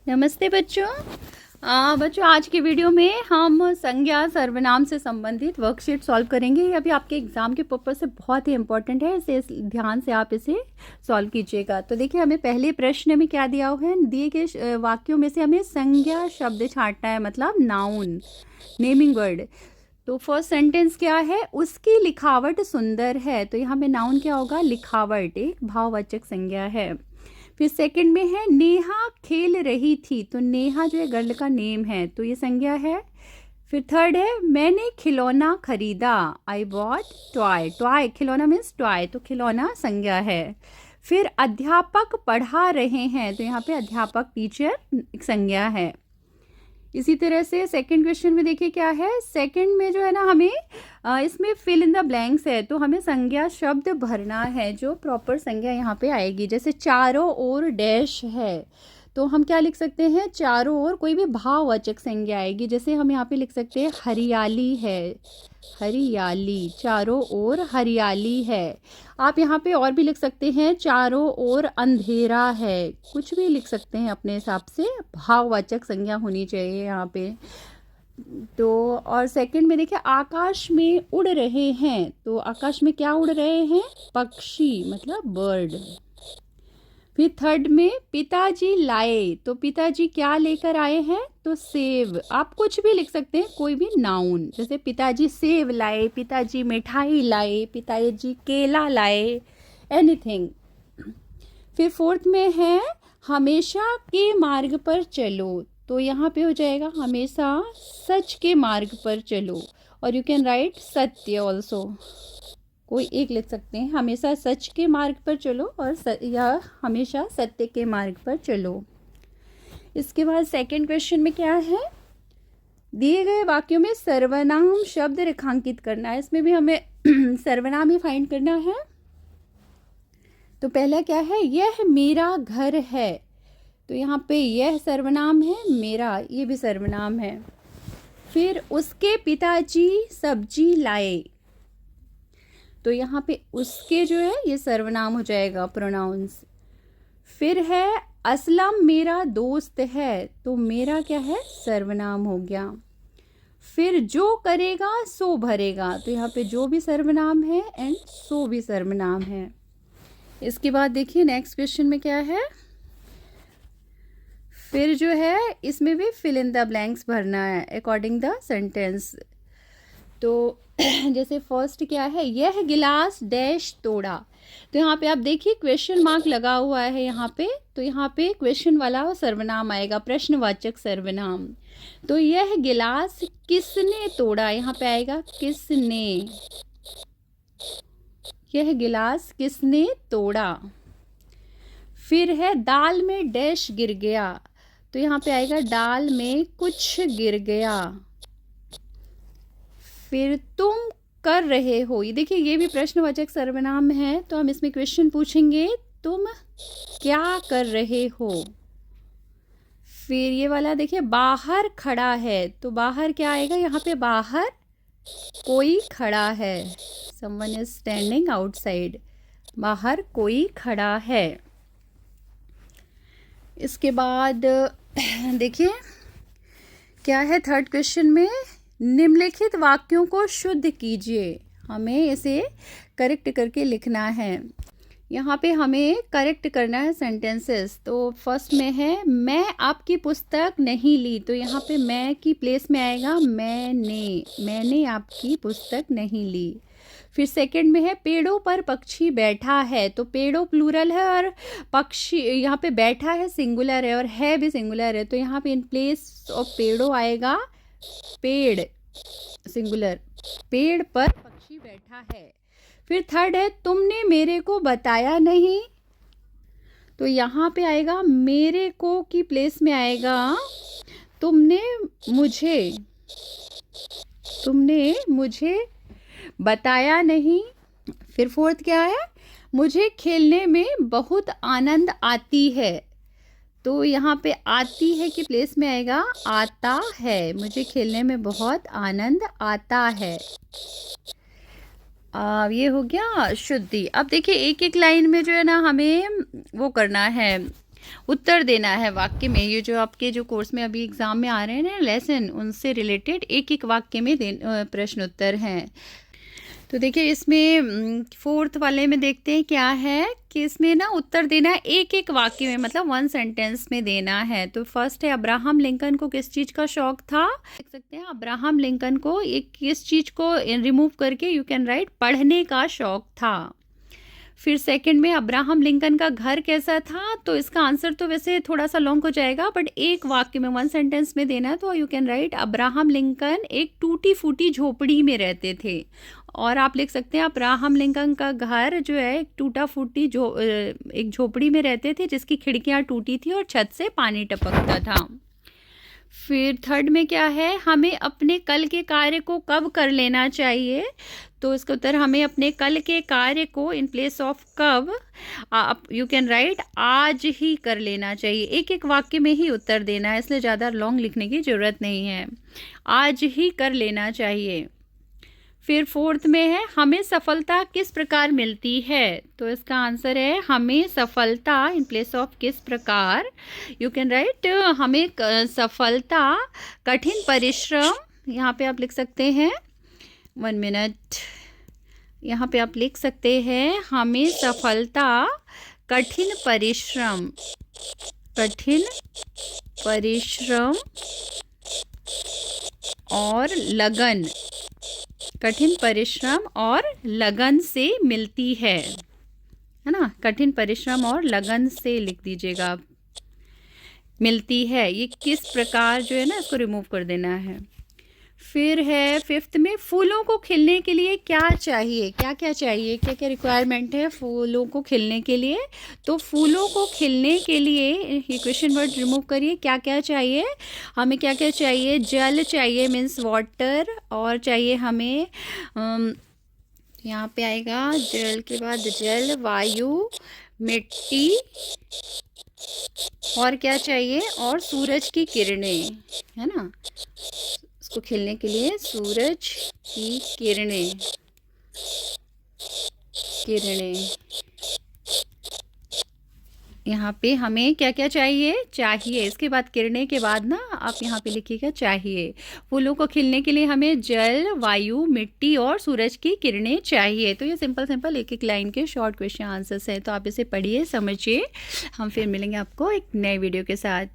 नमस्ते बच्चों। बच्चों आज की वीडियो में हम संज्ञा सर्वनाम से संबंधित वर्कशीट सॉल्व करेंगे। ये अभी आपके एग्जाम के पर्पज से बहुत ही इंपॉर्टेंट है, इसे ध्यान से आप इसे सॉल्व कीजिएगा। तो देखिए हमें पहले प्रश्न में क्या दिया हुआ है, दिए गए वाक्यों में से हमें संज्ञा शब्द छांटना है, मतलब नाउन, नेमिंग वर्ड। तो फर्स्ट सेंटेंस क्या है, उसकी लिखावट सुंदर है। तो यहाँ पे नाउन क्या होगा, लिखावट, एक भाववाचक संज्ञा है। फिर सेकंड में है नेहा खेल रही थी। तो नेहा जो है गर्ल का नेम है, तो ये संज्ञा है। फिर थर्ड है मैंने खिलौना खरीदा, आई बॉट टॉय। टॉय खिलौना मीन्स टॉय, तो खिलौना संज्ञा है। फिर अध्यापक पढ़ा रहे हैं, तो यहाँ पे अध्यापक टीचर एक संज्ञा है। इसी तरह से सेकंड क्वेश्चन में देखिए क्या है, सेकंड में जो है ना हमें इसमें फिल इन द ब्लैंक्स है, तो हमें संज्ञा शब्द भरना है जो प्रॉपर संज्ञा यहाँ पे आएगी। जैसे चारों ओर डैश है, तो हम क्या लिख सकते हैं, चारों ओर कोई भी भाववाचक संज्ञा आएगी। जैसे हम यहाँ पे लिख सकते हैं हरियाली है, हरियाली, चारों ओर हरियाली है। आप यहाँ पे और भी लिख सकते हैं, चारों ओर अंधेरा है, कुछ भी लिख सकते हैं अपने हिसाब से, भाववाचक संज्ञा होनी चाहिए यहाँ पे। तो और सेकंड में देखिए आकाश में उड़ रहे हैं, तो आकाश में क्या उड़ रहे हैं, पक्षी, मतलब बर्ड। फिर थर्ड में पिताजी लाए, तो पिताजी क्या लेकर आए हैं, तो सेब। आप कुछ भी लिख सकते हैं, कोई भी नाउन, जैसे पिताजी सेब लाए, पिताजी मिठाई लाए, पिताजी केला लाए, एनीथिंग। फिर फोर्थ में है हमेशा के मार्ग पर चलो, तो यहाँ पे हो जाएगा हमेशा सच के मार्ग पर चलो, और यू कैन राइट सत्य ऑल्सो, कोई एक लिख सकते हैं, हमेशा सच के मार्ग पर चलो और या हमेशा सत्य के मार्ग पर चलो। इसके बाद सेकंड क्वेश्चन में क्या है, दिए गए वाक्यों में सर्वनाम शब्द रेखांकित करना है। इसमें भी हमें सर्वनाम ही फाइंड करना है। तो पहला क्या है, यह मेरा घर है, तो यहाँ पे यह सर्वनाम है, मेरा ये भी सर्वनाम है। फिर उसके पिताजी सब्जी लाए, तो यहाँ पे उसके जो है ये सर्वनाम हो जाएगा, प्रोनाउंस। फिर है असलम मेरा दोस्त है, तो मेरा क्या है, सर्वनाम हो गया। फिर जो करेगा सो भरेगा, तो यहाँ पे जो भी सर्वनाम है एंड सो भी सर्वनाम है। इसके बाद देखिए नेक्स्ट क्वेश्चन में क्या है, फिर जो है इसमें भी फिल इन द ब्लैंक्स भरना है अकॉर्डिंग द सेंटेंस। तो जैसे फर्स्ट क्या है, यह गिलास डैश तोड़ा, तो यहाँ पे आप देखिए क्वेश्चन मार्क लगा हुआ है यहाँ पे, तो यहाँ पे क्वेश्चन वाला सर्वनाम आएगा, प्रश्नवाचक सर्वनाम। तो यह गिलास किसने तोड़ा, यहाँ पे आएगा किसने, यह गिलास किसने तोड़ा। फिर है दाल में डैश गिर गया, तो यहाँ पे आएगा दाल में कुछ गिर गया। फिर तुम कर रहे हो, ये देखिए ये भी प्रश्नवाचक सर्वनाम है, तो हम इसमें क्वेश्चन पूछेंगे, तुम क्या कर रहे हो। फिर ये वाला देखिए बाहर खड़ा है, तो बाहर क्या आएगा, यहाँ पे बाहर कोई खड़ा है, समवन इज स्टैंडिंग आउटसाइड, बाहर कोई खड़ा है। इसके बाद देखिए क्या है थर्ड क्वेश्चन में, निम्नलिखित वाक्यों को शुद्ध कीजिए, हमें इसे करेक्ट करके लिखना है। यहाँ पे हमें करेक्ट करना है सेंटेंसेस। तो फर्स्ट में है मैं आपकी पुस्तक नहीं ली, तो यहाँ पे मैं की प्लेस में आएगा मैंने आपकी पुस्तक नहीं ली। फिर सेकंड में है पेड़ों पर पक्षी बैठा है, तो पेड़ों प्लूरल है और पक्षी यहाँ पे बैठा है सिंगुलर है और है भी सिंगुलर है, तो यहाँ पे इन प्लेस ऑफ पेड़ों आएगा पेड़, सिंगुलर, पेड़ पर पक्षी बैठा है। फिर थर्ड है तुमने मेरे को बताया नहीं, तो यहाँ पे आएगा मेरे को की प्लेस में आएगा तुमने मुझे बताया नहीं। फिर फोर्थ क्या है, मुझे खेलने में बहुत आनंद आती है, तो यहाँ पे आती है कि प्लेस में आएगा आता है, मुझे खेलने में बहुत आनंद आता है। ये हो गया शुद्धि। अब देखिए एक एक लाइन में जो है ना हमें वो करना है, उत्तर देना है वाक्य में। ये जो आपके जो कोर्स में अभी एग्जाम में आ रहे हैं ना लेसन, उनसे रिलेटेड एक एक वाक्य में प्रश्न उत्तर हैं। तो देखिए इसमें फोर्थ वाले में देखते हैं क्या है कि इसमें ना उत्तर देना है एक एक वाक्य में, मतलब वन सेंटेंस में देना है। तो फर्स्ट है, अब्राहम लिंकन को किस चीज़ का शौक था। देख सकते हैं अब्राहम लिंकन को एक किस चीज़ को रिमूव करके यू कैन राइट पढ़ने का शौक था। फिर सेकंड में, अब्राहम लिंकन का घर कैसा था। तो इसका आंसर तो वैसे थोड़ा सा लॉन्ग हो जाएगा, बट एक वाक्य में वन सेंटेंस में देना है तो you can write Abraham Lincoln एक टूटी फूटी झोपड़ी में रहते थे। और आप लिख सकते हैं अब्राहम लिंकन का घर जो है एक टूटा फूटी एक झोपड़ी में रहते थे जिसकी खिड़कियां टूटी थी और छत से पानी टपकता था। फिर थर्ड में क्या है, हमें अपने कल के कार्य को कब कर लेना चाहिए। तो इसका उत्तर, हमें अपने कल के कार्य को इन प्लेस ऑफ कब यू कैन राइट आज ही कर लेना चाहिए। एक एक वाक्य में ही उत्तर देना है, इसलिए ज़्यादा लॉन्ग लिखने की ज़रूरत नहीं है, आज ही कर लेना चाहिए। फिर फोर्थ में है, हमें सफलता किस प्रकार मिलती है। तो इसका आंसर है, हमें सफलता इन प्लेस ऑफ किस प्रकार यू कैन राइट हमें सफलता कठिन परिश्रम, यहाँ पे आप लिख सकते हैं 1 मिनट, यहाँ पे आप लिख सकते हैं हमें सफलता कठिन परिश्रम और लगन, कठिन परिश्रम और लगन से मिलती है ना। कठिन परिश्रम और लगन से लिख दीजिएगा आप, मिलती है। ये किस प्रकार जो है ना इसको रिमूव कर देना है। फिर है फिफ्थ में, फूलों को खिलने के लिए क्या चाहिए, क्या क्या चाहिए, क्या क्या रिक्वायरमेंट है फूलों को खिलने के लिए। तो फूलों को खिलने के लिए ये क्वेश्चन वर्ड रिमूव करिए, क्या क्या चाहिए हमें, क्या क्या चाहिए। जल चाहिए मीन्स वाटर, और चाहिए हमें यहाँ पे आएगा जल के बाद जल, वायु, मिट्टी, और क्या चाहिए, और सूरज की किरणें, है ना। इसको खिलने के लिए सूरज की किरणें यहाँ पे हमें क्या क्या चाहिए। इसके बाद किरणें के बाद ना आप यहाँ पे लिखिएगा चाहिए। फूलों को खिलने के लिए हमें जल, वायु, मिट्टी और सूरज की किरणें चाहिए। तो ये सिंपल एक एक लाइन के शॉर्ट क्वेश्चन आंसर्स हैं। तो आप इसे पढ़िए, समझिए। हम फिर मिलेंगे आपको एक नए वीडियो के साथ।